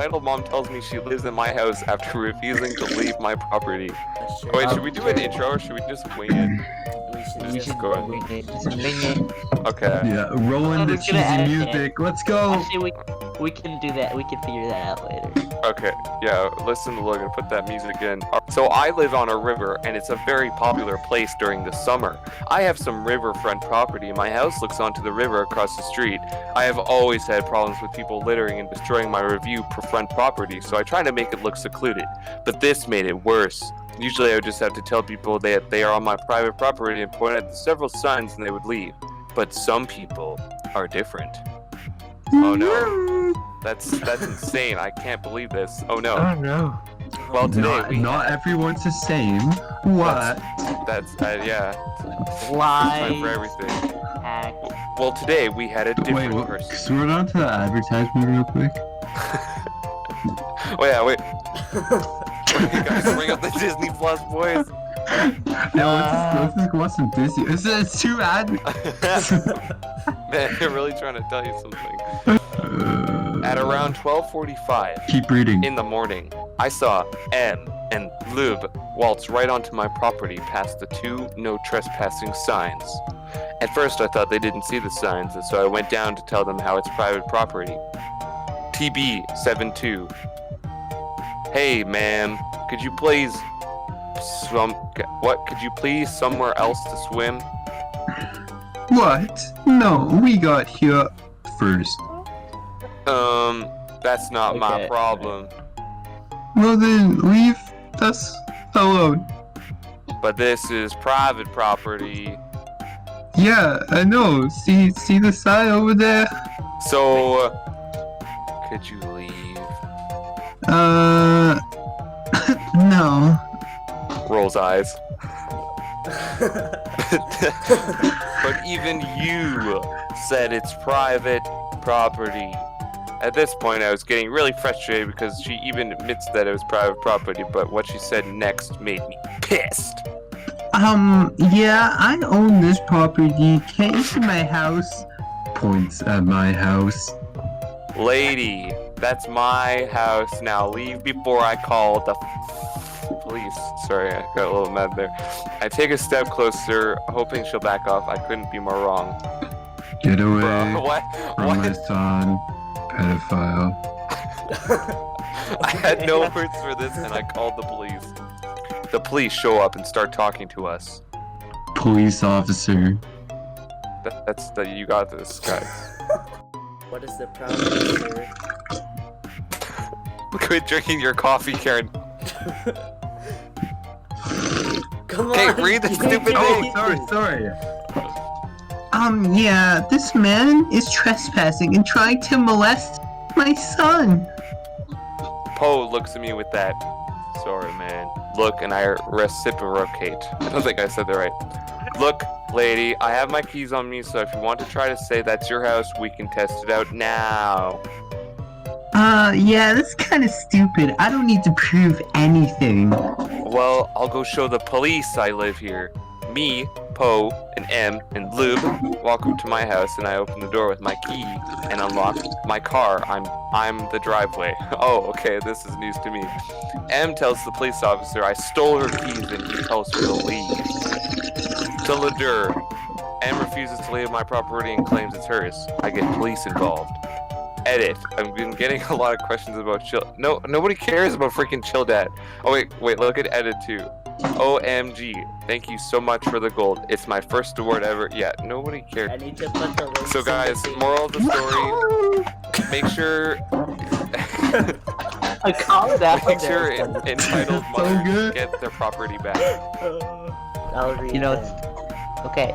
entitled mom tells me she lives in my house after refusing to leave my property. That's true. Oh, wait, should we do an intro or should we just wing it? We should go Wing it, just wing it. Okay. Yeah, rolling the I'm gonna edit cheesy it. music. Let's go. Actually, we can do that. We can figure that out later. Okay, yeah, listen to Logan, put that music in. So I live on a river, and it's a very popular place during the summer. I have some riverfront property. My house looks onto the river across the street. I have always had problems with people littering and destroying my front property, so I try to make it look secluded. But this made it worse. Usually I would just have to tell people that they are on my private property and point at several signs and they would leave. But some people are different. Oh no. That's insane. I can't believe this. Oh no. Oh no. Well, today Not everyone's the same. What? That's yeah. Lie. Time for everything. Hack. Well, today we had a different Wait, person. scroll down to the advertisement real quick. Oh yeah, wait. You guys bring up the Disney Plus, boys. No, let's just watch some Disney. It's too ad. Man, they're really trying to tell you something. At around 12:45 Keep reading. in the morning, I saw M and Lube waltz right onto my property past the 2 no trespassing signs. At first I thought they didn't see the signs, and so I went down to tell them how it's private property. TB72. Hey ma'am, could you please could you please somewhere else to swim? What? No, we got here first. That's not my Okay. problem. Well then, leave us alone. But this is private property. Yeah, I know. See the sign over there? So, could you leave? No. Rolls eyes. But even you said it's private property. At this point, I was getting really frustrated because she even admits that it was private property, but what she said next made me pissed. Yeah, I own this property. Can't you see my house? Points at my house. Lady, that's my house. Now leave before I call the police. Sorry, I got a little mad there. I take a step closer, hoping she'll back off. I couldn't be more wrong. Get away Bro, what? from my What? son, pedophile. I had no words for this, and I called the police. The police show up and start talking to us. Police officer. That's that. You got this, guys. What is the problem, sir? Quit drinking your coffee, Karen. Come Okay, on. read the you stupid can thing. read this. Sorry. Yeah, this man is trespassing and trying to molest my son. Poe looks at me with that. Sorry, man. Look, and I reciprocate. I don't think I said that right. Look, lady, I have my keys on me, so if you want to try to say that's your house, we can test it out now. Yeah, that's kind of stupid. I don't need to prove anything. Well, I'll go show the police I live here. Me, Poe, and M, and Lube walk up to my house, and I open the door with my key and unlock my car. I'm the driveway. Oh, okay, this is news to me. M tells the police officer I stole her keys, and he tells her to leave. To Ladur, M refuses to leave my property and claims it's hers. I get police involved. Edit. I've been getting a lot of questions about Chill. No, nobody cares about freaking Chill Dad. Oh wait, look at Edit too. OMG. Thank you so much for the gold. It's my first award ever. Yeah, nobody cares. I need to put the links So in the guys, feed. moral of the story, make sure I called that. make sure entitled So mothers good. get their property back. I'll read You know, it. it's... Okay.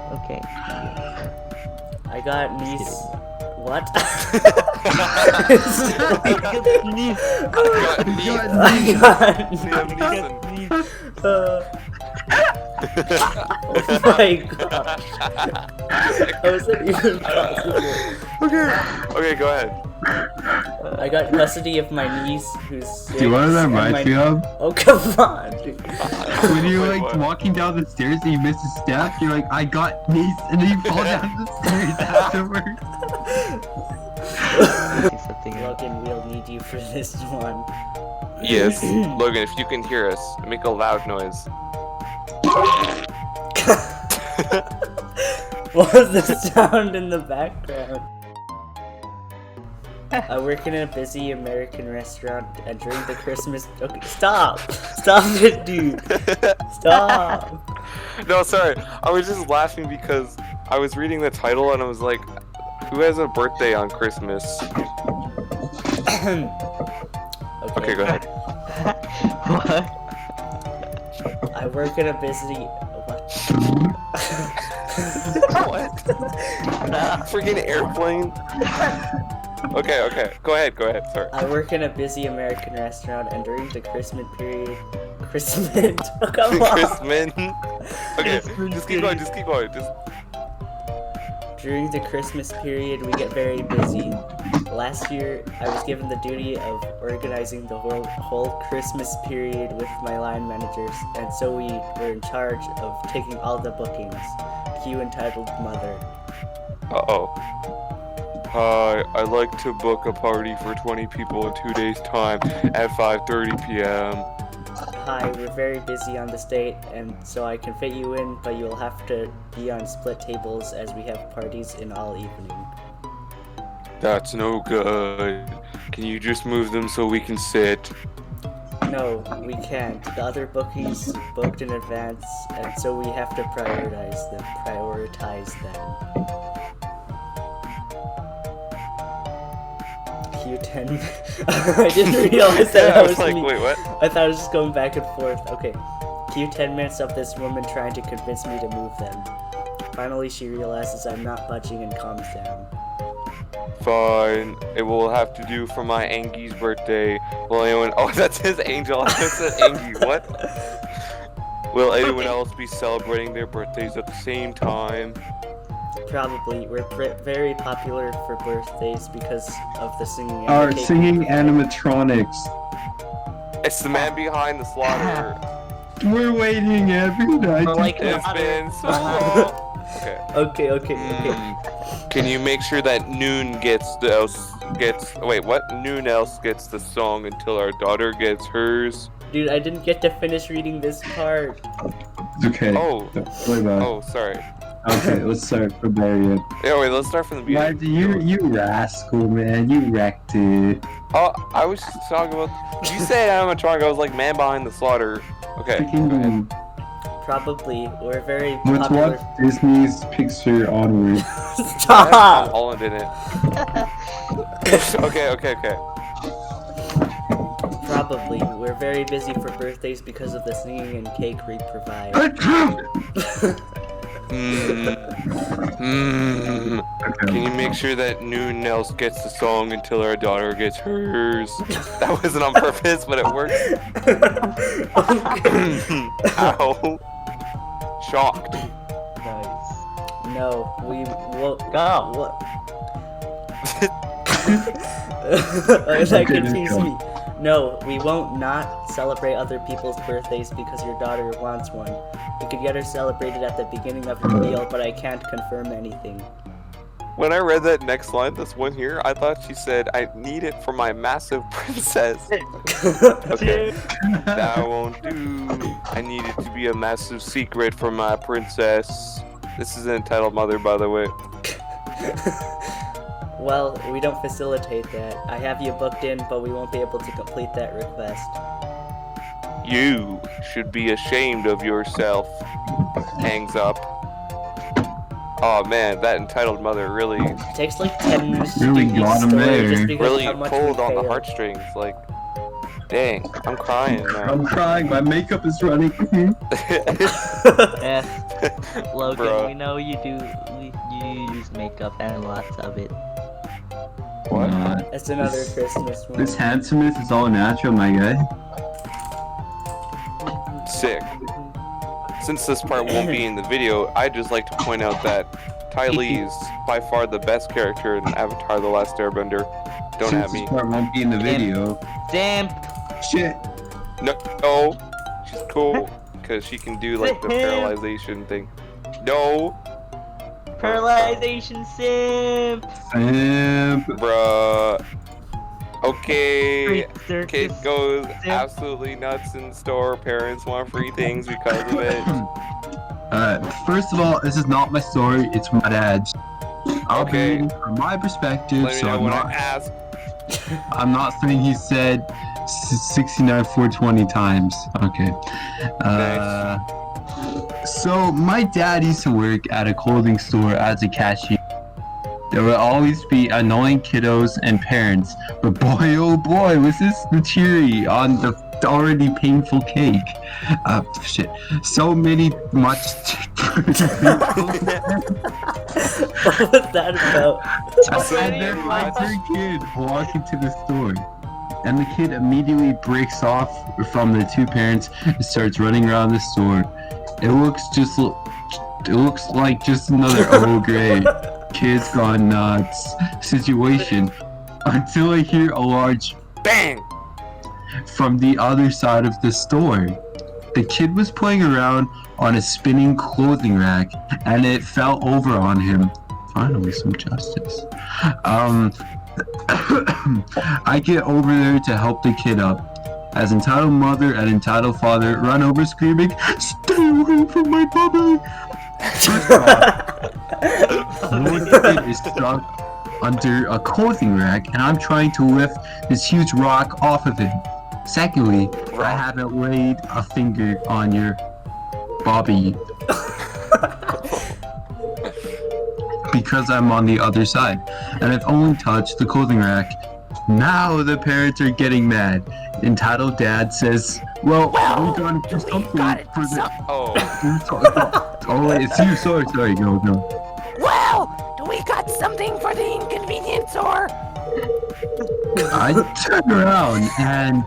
I got niece. What? I got You me. got I got Liam Neeson. Oh my god. How is that even possible? Okay, go ahead. I got custody of my niece who's 6. Do you want to and my- remind me of? Oh, come on, dude. When you're Wait, like what? walking down the stairs and you miss a step, you're like, I got niece, and then you fall down the stairs afterwards. Okay, so thing. Logan, we'll need you for this one. Yes, Logan, if you can hear us, make a loud noise. What was the sound in the background? I work in a busy American restaurant, and during the Christmas. Okay, stop! Stop it, dude! Stop! No, sorry. I was just laughing because I was reading the title and I was like, who has a birthday on Christmas? Okay, go ahead. What? I work in a busy. What? Freaking airplane. Okay. Go ahead. Sorry. I work in a busy American restaurant, and during the Christmas period. Christmas? Oh, come on! Christmas. Okay, just keep going. During the Christmas period, we get very busy. Last year, I was given the duty of organizing the whole Christmas period with my line managers, and so we were in charge of taking all the bookings. Cue entitled Mother. Uh-oh. Hi, I'd like to book a party for 20 people in 2 days' time at 5:30 p.m. Hi, we're very busy on this date, and so I can fit you in, but you'll have to be on split tables as we have parties in all evening. That's no good. Can you just move them so we can sit? No, we can't. The other bookings booked in advance, and so we have to prioritize them. Q10. I didn't realize that I I was was like, wait, what? I thought I was just going back and forth. Okay. Cue 10 minutes of this woman trying to convince me to move them. Finally, she realizes I'm not budging and calms down. Fine. It will have to do for my Angie's birthday. Will anyone... Oh, that's his angel. I said Angie. What? Will anyone else be celebrating their birthdays at the same time? Probably. We're very popular for birthdays because of the singing and Our the cake. singing animatronics. It's the man behind the slaughter. We're waiting every night. Like It's been so long. Okay. Okay. Can you make sure that Noon gets... Wait, what? Noon else gets the song until our daughter gets hers? Dude, I didn't get to finish reading this part. It's okay. Oh. Wait about it. Oh, sorry. Okay, let's start from there. Yeah, wait, let's start from the beginning. You rascal, man. You wrecked it. Oh, I was just talking about... You said animatronic, I was like, man behind the slaughter. Okay, go ahead. Probably. We're very Let's popular. watch Disney's Pixar Onward. Tom Stop! Holland in it. Okay. Probably. We're very busy for birthdays because of the singing and cake we provide. Can you make sure that Noon else gets the song until our daughter gets hers? That wasn't on purpose, but it worked. Ow. Shocked. Nice. No, we won't. Go. What? That confused me. No, we won't not celebrate other people's birthdays because your daughter wants one. You could get her celebrated at the beginning of your meal, but I can't confirm anything. When I read that next line, this one here, I thought she said, I need it for my massive princess. Okay. That won't do. I need it to be a massive secret for my princess. This is an entitled mother, by the way. Well, we don't facilitate that. I have you booked in, but we won't be able to complete that request. You should be ashamed of yourself. Hangs up. Oh man, that entitled mother really, It takes like 10 minutes to Really do each got him story there. just because really of how much pulled we on the failed. heartstrings. Like, dang, I'm crying now. I'm crying. My makeup is running. Yeah. Logan, Bruh. we know you use makeup and lots of it. What? It's another Christmas one. This handsomeness is all natural, my guy. Sick. Since this part won't be in the video, I'd just like to point out that Ty Lee is by far the best character in Avatar: The Last Airbender. Don't at me. This part won't be in the video. Damn. Shit. No, she's cool because she can do like the paralyzation thing. No, Paralyzation simp. Simp. bruh. Okay, They're kid just- goes they're- absolutely nuts in store. Parents want free things because of it. First of all, this is not my story. It's my dad's. I'll Okay. be reading from my perspective, Let me so know I'm when I not. ask. I'm not saying he said 69,420 times. Okay. So my dad used to work at a clothing store as a cashier. There will always be annoying kiddos and parents, but boy oh boy was this the cherry on the already painful cake. Shit. So many much What was that about? and then my third kid walk into the store. And the kid immediately breaks off from the two parents and starts running around the store. It looks like just another oh great kids gone nuts situation until I hear a large Bang! from the other side of the store. The kid was playing around on a spinning clothing rack and it fell over on him. Finally, some justice. I get over there to help the kid up. As entitled mother and entitled father run over screaming, "Stay away from my bubby!" First of all, the kid is stuck under a clothing rack and I'm trying to lift this huge rock off of him. Secondly, I haven't laid a finger on your bobby because I'm on the other side and I've only touched the clothing rack. Now the parents are getting mad. Entitled dad says, well we gotta do something for the... Oh. Oh wait, it's you, sorry, go. Well, do we got something for the inconvenience or? I turn around and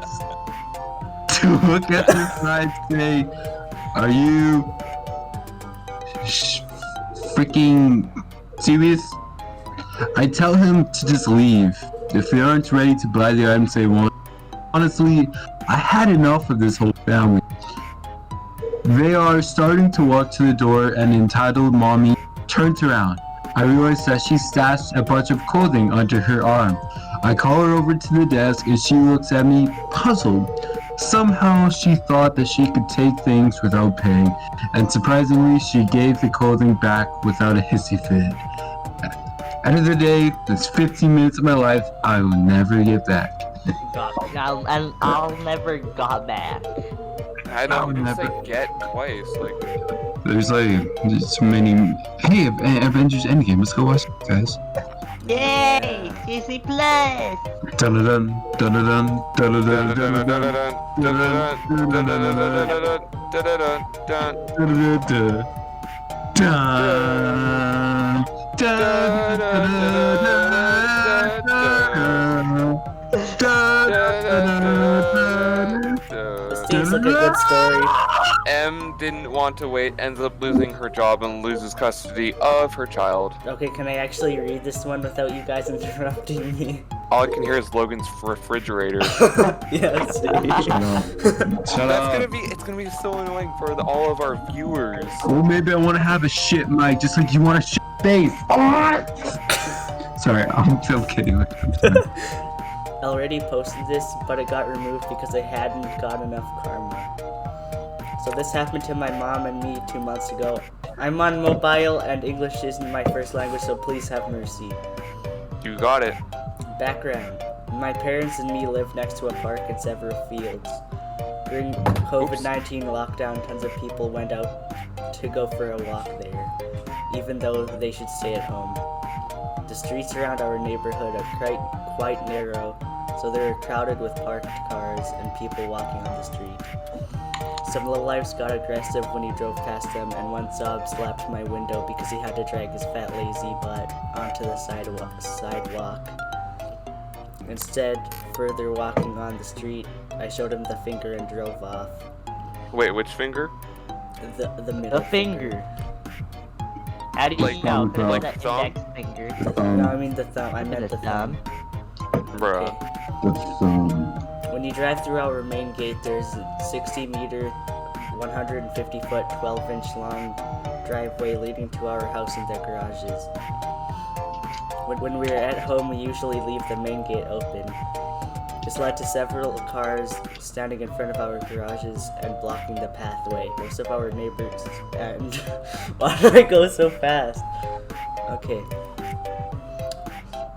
to look at this guy and say, are you freaking serious? I tell him to just leave. If they aren't ready to buy the items they want. Honestly, I had enough of this whole family. They are starting to walk to the door and entitled mommy turns around. I realize that she stashed a bunch of clothing under her arm. I call her over to the desk and she looks at me puzzled. Somehow she thought that she could take things without paying, and surprisingly she gave the clothing back without a hissy fit. End of the day, this 15 minutes of my life I will never get back. I'll never got back. I I'll don't never- say get twice. Like, There's so many. Hey, Avengers Endgame, let's go watch it, guys. Yay! CC Plus! Dun dun dun dun dun dun dun dun This seems like a good story. M didn't want to wait, ends up losing her job and loses custody of her child. Okay, can I actually read this one without you guys interrupting me? All I can hear is Logan's refrigerator. Yes. Shut It's gonna be so annoying for all of our viewers. Well, maybe I want to have a shit mic, just like you want a shit face. Sorry, I'm still kidding. I already posted this, but it got removed because I hadn't got enough karma. So this happened to my mom and me 2 months ago. I'm on mobile and English isn't my first language, so please have mercy. You got it. Background. My parents and me live next to a park and several fields. During COVID-19 lockdown, tons of people went out to go for a walk there, even though they should stay at home. The streets around our neighborhood are quite narrow, so they're crowded with parked cars and people walking on the street. Some lowlifes got aggressive when he drove past them, and one sob slapped my window because he had to drag his fat lazy butt onto the sidewalk. Instead, further walking on the street, I showed him the finger and drove off. Wait, which finger? The middle The finger. How do you Like- know? like The thumb? index finger. No, I mean the thumb. I meant the thumb. Bruh. When you drive through our main gate, there's a 60-meter, 150-foot, 12-inch long driveway leading to our house and their garages. When we're at home, we usually leave the main gate open. This led to several cars standing in front of our garages and blocking the pathway. Most of our neighbors and... Why did I go so fast? Okay.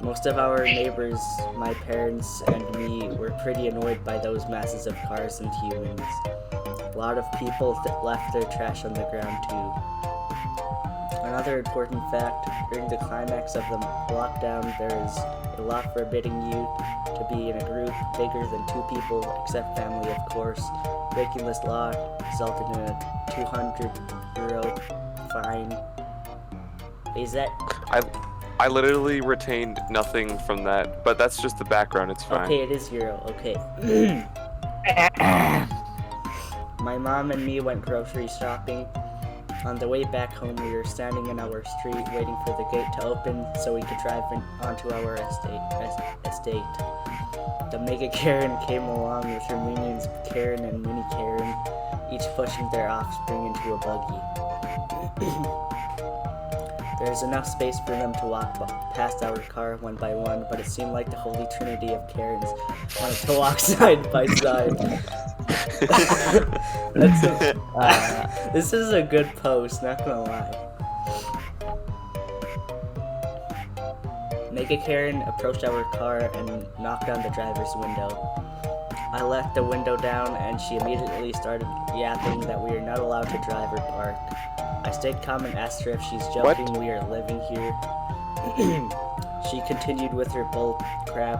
Most of our neighbors, my parents and me, were pretty annoyed by those masses of cars and humans. A lot of people left their trash on the ground too. Another important fact, during the climax of the lockdown, there is a law forbidding you to be in a group bigger than 2 people, except family of course. Breaking this law resulted in a €200 fine. Is that... I literally retained nothing from that, but that's just the background, it's fine. Okay, it is Euro, okay. My mom and me went grocery shopping. On the way back home, we were standing in our street waiting for the gate to open so we could drive onto our estate. The Mega Karen came along with her minions Karen and Mini Karen, each pushing their offspring into a buggy. There's enough space for them to walk past our car one by one, but it seemed like the holy trinity of Karens wanted to walk side by side. This is a good post, not gonna lie. Mega Karen approached our car and knocked on the driver's window. I left the window down and she immediately started yapping that we are not allowed to drive or park. I stayed calm and asked her if she's joking. What? We are living here. She continued with her bull crap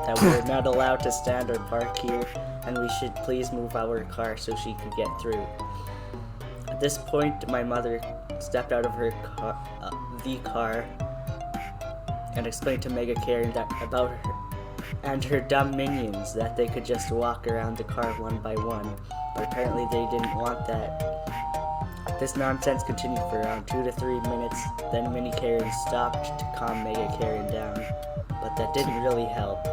that we are not allowed to stand or park here and we should please move our car so she could get through. At this point, my mother stepped out of her car and explained to Mega Karen about her and her dumb minions that they could just walk around the car one by one, but apparently they didn't want that. This nonsense continued for around 2 to 3 minutes, then Mini Karen stopped to calm Mega Karen down, but that didn't really help.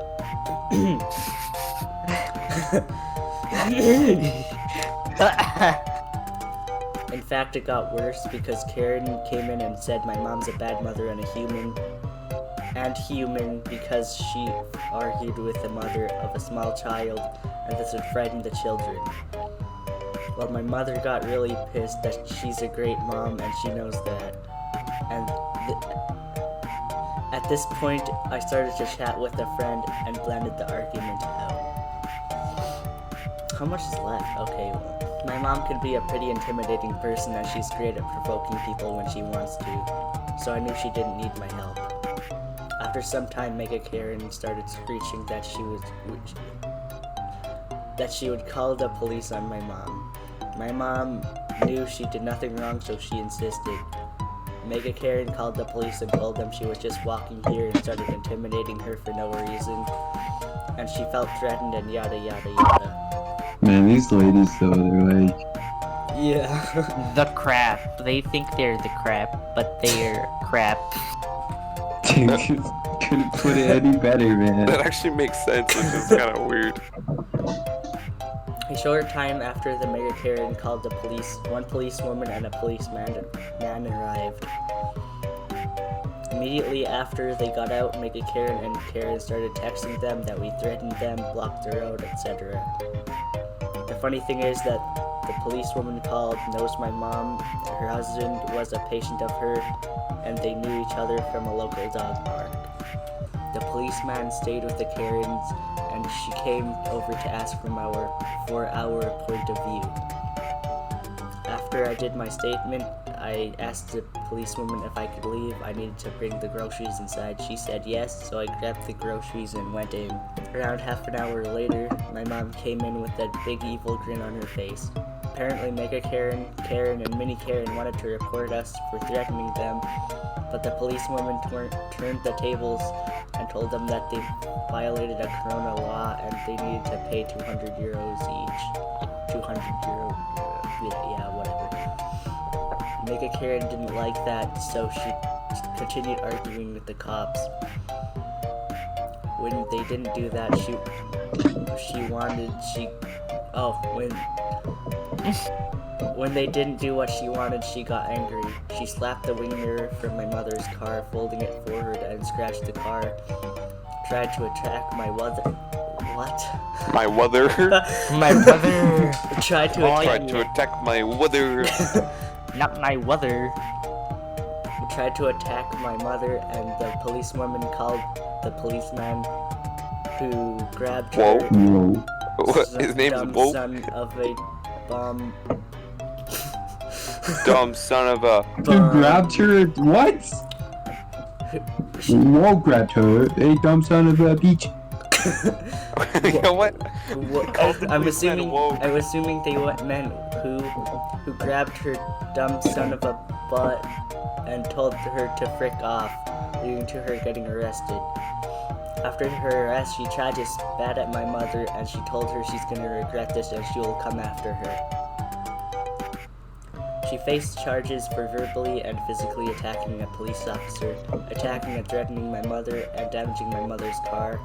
In fact, it got worse because Karen came in and said my mom's a bad mother and a human because she argued with the mother of a small child and this would frighten the children. Well, my mother got really pissed that she's a great mom and she knows that. And at this point, I started to chat with a friend and blended the argument out. How much is left? Okay, well, my mom can be a pretty intimidating person and she's great at provoking people when she wants to, so I knew she didn't need my help. After some time, Mega Karen started screeching that she would call the police on my mom. My mom knew she did nothing wrong, so she insisted. Mega Karen called the police and told them she was just walking here and started intimidating her for no reason. And she felt threatened and yada yada yada. Man, these ladies though, they're like... Yeah. The crap. They think they're the crap, but they're crap. Couldn't put it any better, man. That actually makes sense, which is kind of weird. A short time after the Mega Karen called the police, one policewoman and a policeman arrived. Immediately after they got out, Mega Karen and Karen started texting them that we threatened them, blocked the road, etc. The funny thing is that the policewoman called knows my mom, her husband was a patient of her, and they knew each other from a local dog park. The policeman stayed with the Karens, and she came over to ask for our point of view. After I did my statement, I asked the policewoman if I could leave. I needed to bring the groceries inside. She said yes, so I grabbed the groceries and went in. Around half an hour later, my mom came in with that big evil grin on her face. Apparently Mega Karen, Karen, and Mini Karen wanted to report us for threatening them, but the policewoman turned the tables and told them that they violated a corona law and they needed to pay €200 each. 200 euro, yeah, whatever. Mega Karen didn't like that, so she continued arguing with the cops. When they didn't do that, When they didn't do what she wanted, she got angry. She slapped the wing mirror from my mother's car, folding it forward, and scratched the car. Tried to attack my mother. What? My mother. My brother. Tried to Oh, attack. Tried to attack my mother. Not my mother. Tried to attack my mother, and the policewoman called the policeman, who grabbed Whoa. her. Whoa. His name's dumb Whoa. son of a bomb. Dumb son of a. You grabbed her. What? Whoa, grabbed her. Hey, dumb son of a beach. You know what? Called the I'm policeman assuming. Whoa. I'm assuming they meant who grabbed her dumb son of a butt and told her to frick off, leading to her getting arrested. After her arrest, she tried to spat at my mother, and she told her she's gonna regret this and she will come after her. She faced charges for verbally and physically attacking a police officer, attacking and threatening my mother, and damaging my mother's car.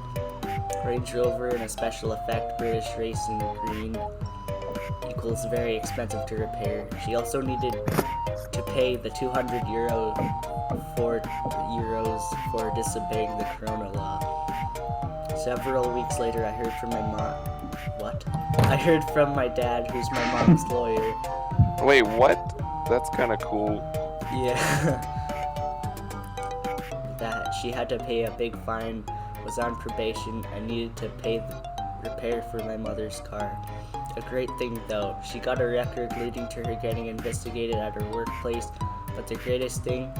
Range Rover in a special effect British Racing Green equals very expensive to repair. She also needed to pay the €200 for disobeying the Corona law. Several weeks later, I heard from my mom. What? I heard from my dad, who's my mom's lawyer. Wait, what? That's kind of cool. Yeah. That she had to pay a big fine, was on probation, and needed to pay the repair for my mother's car. A great thing though, she got a record leading to her getting investigated at her workplace, but the greatest thing,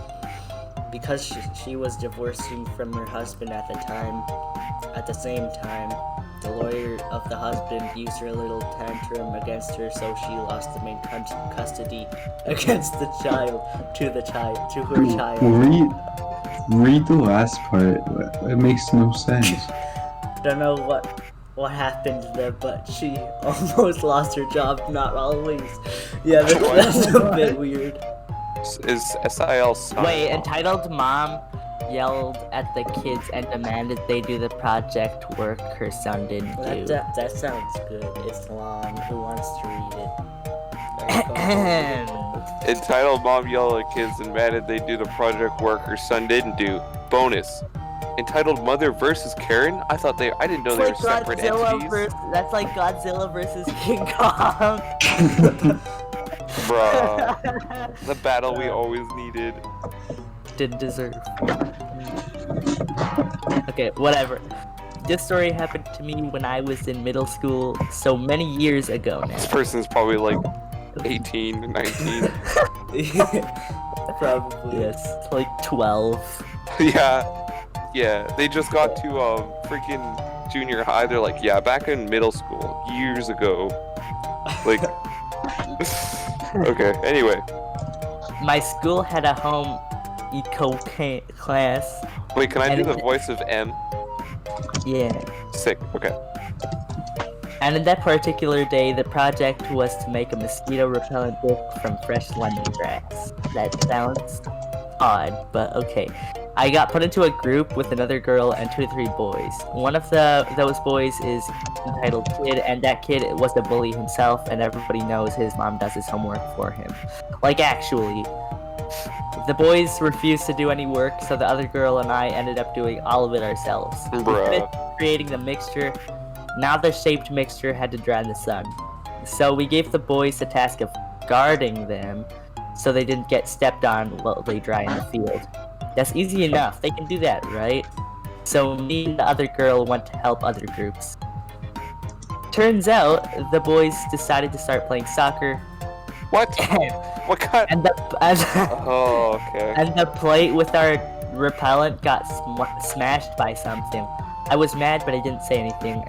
because she was divorcing from her husband at the same time, the lawyer of the husband used her little tantrum against her, so she lost the main custody against the child, to her child. Read the last part. It makes no sense. Don't know what happened there, but she almost lost her job. Not always. Yeah, that's a bit weird. Is SIL son? Wait, Entitled Mom yelled at the kids and demanded they do the project work her son didn't do. That sounds good. It's long. Who wants to read it? Entitled mom yelled at kids and demanded they do the project work her son didn't do. Bonus. Entitled mother versus Karen? I didn't know they were separate entities. That's like Godzilla versus King Kong. Bruh. The battle we always needed. Didn't deserve. Okay, whatever. This story happened to me when I was in middle school, so many years ago now. This person's probably like 18, 19. Probably. Yes, like 12. Yeah, they just got to freaking junior high. They're like, yeah, back in middle school, years ago. Like, okay, anyway. My school had a home eco class. Wait, can I do the And- voice of M? Yeah. Sick, okay. And in that particular day, the project was to make a mosquito repellent book from fresh lemongrass. That sounds odd, but okay. I got put into a group with another girl and 2 or 3 boys. One of those boys is entitled Kid, and that kid was a bully himself, and everybody knows his mom does his homework for him. Like, actually. The boys refused to do any work, so the other girl and I ended up doing all of it ourselves. We Bruh. finished creating the mixture. Now the shaped mixture had to dry in the sun. So we gave the boys the task of guarding them so they didn't get stepped on while they dry in the field. That's easy enough. They can do that, right? So me and the other girl went to help other groups. Turns out the boys decided to start playing soccer. What? What kind? and Oh, okay. and the plate with our repellent got smashed by something. I was mad, but I didn't say anything,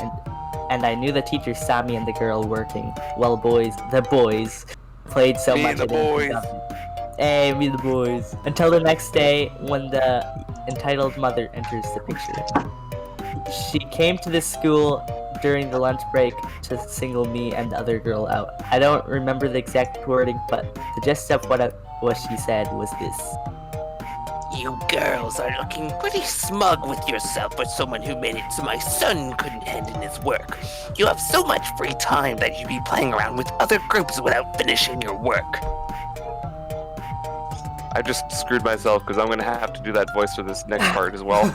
and I knew the teacher saw me and the girl working. Well, the boys played so Me much. and the I didn't boys. do nothing. Hey, me and the boys. Until the next day, when the entitled mother enters the picture. She came to this school during the lunch break to single me and the other girl out. I don't remember the exact wording, but the gist of what she said was this. You girls are looking pretty smug with yourself for someone who made it so my son couldn't hand in his work. You have so much free time that you'd be playing around with other groups without finishing your work. I just screwed myself because I'm gonna have to do that voice for this next part as well.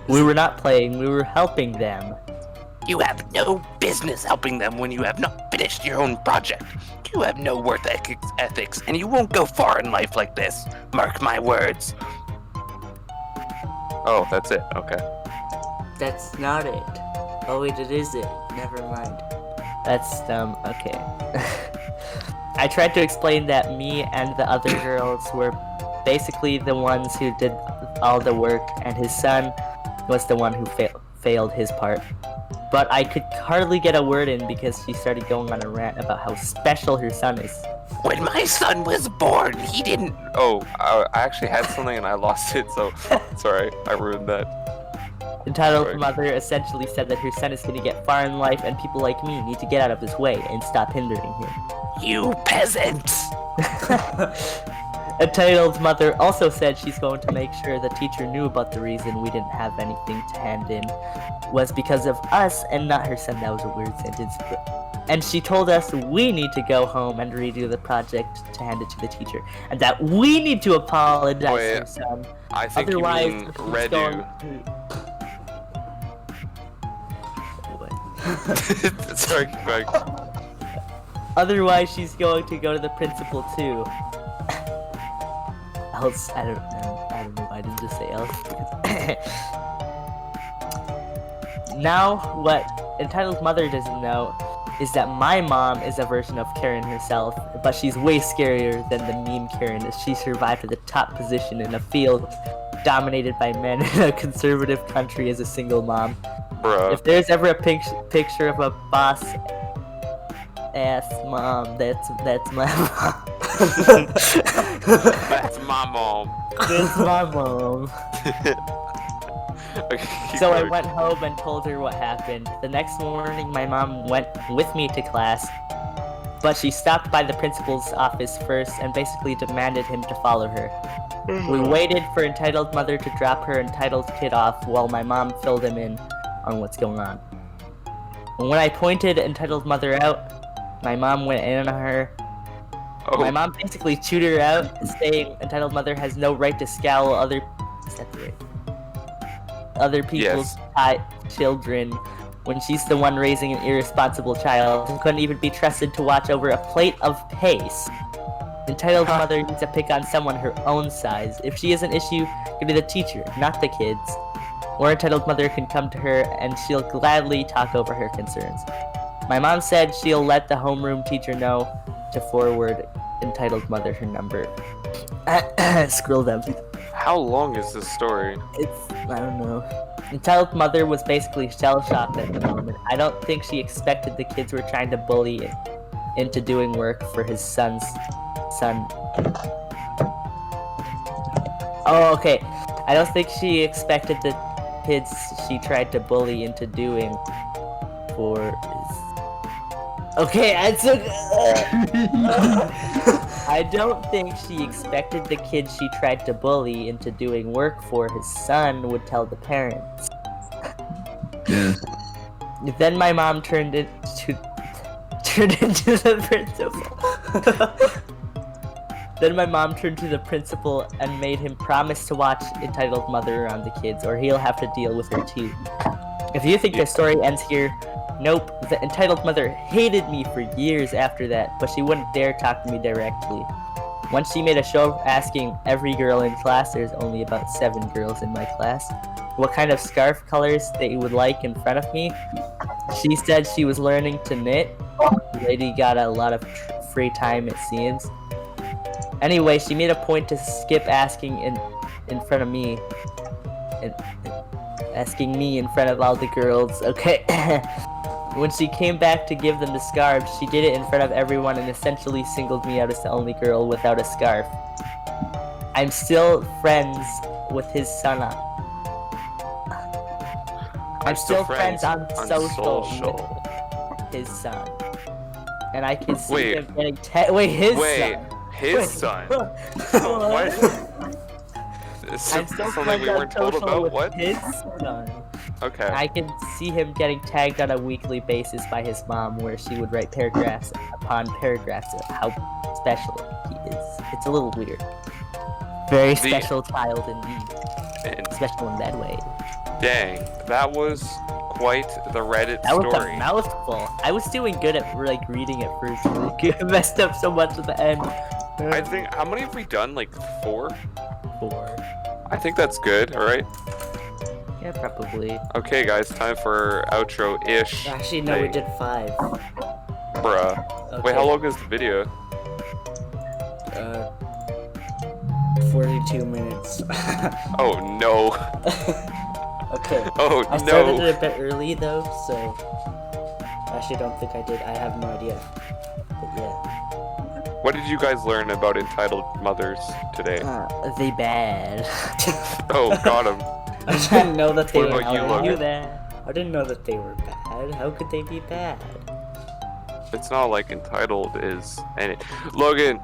We were not playing, we were helping them. You have no business helping them when you have not finished your own project. You have no work ethics, and you won't go far in life like this. Mark my words. Oh, that's it. Okay. That's not it. Oh wait, it is it. Never mind. That's dumb. Okay. I tried to explain that me and the other girls were basically the ones who did all the work, and his son was the one who failed his part. But I could hardly get a word in because she started going on a rant about how special her son is. When my son was born, he didn't. Oh, I actually had something and I lost it, so sorry, I ruined that. Entitled Sorry. mother essentially said that her son is going to get far in life and people like me need to get out of his way and stop hindering him. You peasants! Entitled mother also said she's going to make sure the teacher knew about the reason we didn't have anything to hand in was because of us and not her son. That was a weird sentence. And she told us we need to go home and redo the project to hand it to the teacher, and that we need to apologize Wait, to her son. I think Otherwise, you mean she's redo. going to... Sorry, Greg. Otherwise, she's going to go to the principal too. Else, I don't know why I didn't just say else. Now, what Entitled Mother doesn't know is that my mom is a version of Karen herself, but she's way scarier than the meme Karen as she survived to the top position in a field dominated by men in a conservative country as a single mom. Bruh. If there's ever a picture of a boss ass mom, that's my mom. That's my mom. That's my mom. Okay, keep So I going. went home and told her what happened. The next morning, my mom went with me to class, but she stopped by the principal's office first and basically demanded him to follow her. We waited for Entitled Mother to drop her entitled kid off while my mom filled him in on what's going on. And when I pointed Entitled Mother out, my mom went in on her. Oh, My mom basically chewed her out, saying Entitled Mother has no right to scowl other people's children when she's the one raising an irresponsible child and couldn't even be trusted to watch over a plate of paste. Entitled Mother needs to pick on someone her own size. If she has an issue, it could be the teacher, not the kids. Or Entitled Mother can come to her and she'll gladly talk over her concerns. My mom said she'll let the homeroom teacher know to forward Entitled Mother her number. Scroll down. how long is this story? I don't know. Entitled Mother was basically shell-shocked at the moment. I don't think she expected the kids were trying to bully into doing work for his son. Oh, okay. I don't think she expected the kids she tried to bully into doing for his... Okay, I don't think she expected the kids she tried to bully into doing work for his son would tell the parents. Yes. Then my mom turned into the principal. Then my mom turned to the principal and made him promise to watch Entitled Mother around the kids, or he'll have to deal with her too. If you think the story ends here, nope. The Entitled Mother hated me for years after that, but she wouldn't dare talk to me directly. Once she made a show of asking every girl in class, there's only about 7 girls in my class, what kind of scarf colors they would like in front of me. She said she was learning to knit. The lady got a lot of free time, it seems. Anyway, she made a point to skip asking in front of me. Asking me in front of all the girls. Okay. When she came back to give them the scarves, she did it in front of everyone and essentially singled me out as the only girl without a scarf. I'm still friends with his son. I'm still friends on social with his son. And I can see him getting his son. His son? What? I'm still something friends we on weren't told social about? with What? his son. Okay. I can see him getting tagged on a weekly basis by his mom, where she would write paragraphs upon paragraphs of how special he is. It's a little weird. Very special child indeed. And Special in that way. dang, that was quite the Reddit That was story. a mouthful. I was doing good at like reading it first. Like, messed up so much at the end. I think, how many have we done? Like 4? 4. I think that's good, alright? Yeah, probably. Okay, guys, time for outro-ish. Actually, no, we thing. did 5. Bruh. Okay. Wait, how long is the video? 42 minutes. Oh, no. Okay. Oh, I started no. it a bit early though, so I actually don't think I did. I have no idea. But yeah. What did you guys learn about entitled mothers today? They bad. Oh, got him. I didn't know that they What were about you, bad. Logan? knew that. I didn't know that they were bad. How could they be bad? It's not like entitled is any. Logan,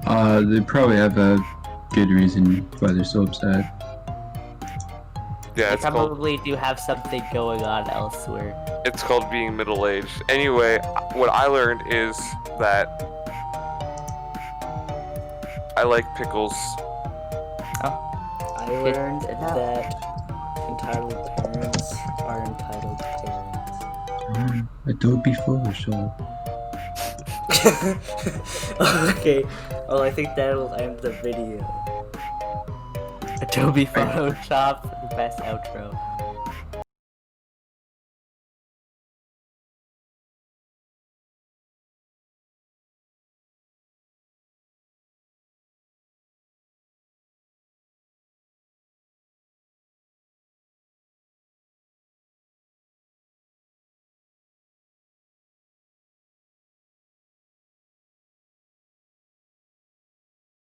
They probably have a good reason why they're so upset. yeah, They it's called probably do have something going on elsewhere. being middle-aged. Anyway, what I learned is that I like pickles. I learned that entitled parents are entitled parents. Don't be foolish, so. Okay. Well, I think that'll end the video. Adobe Photoshop, the best outro.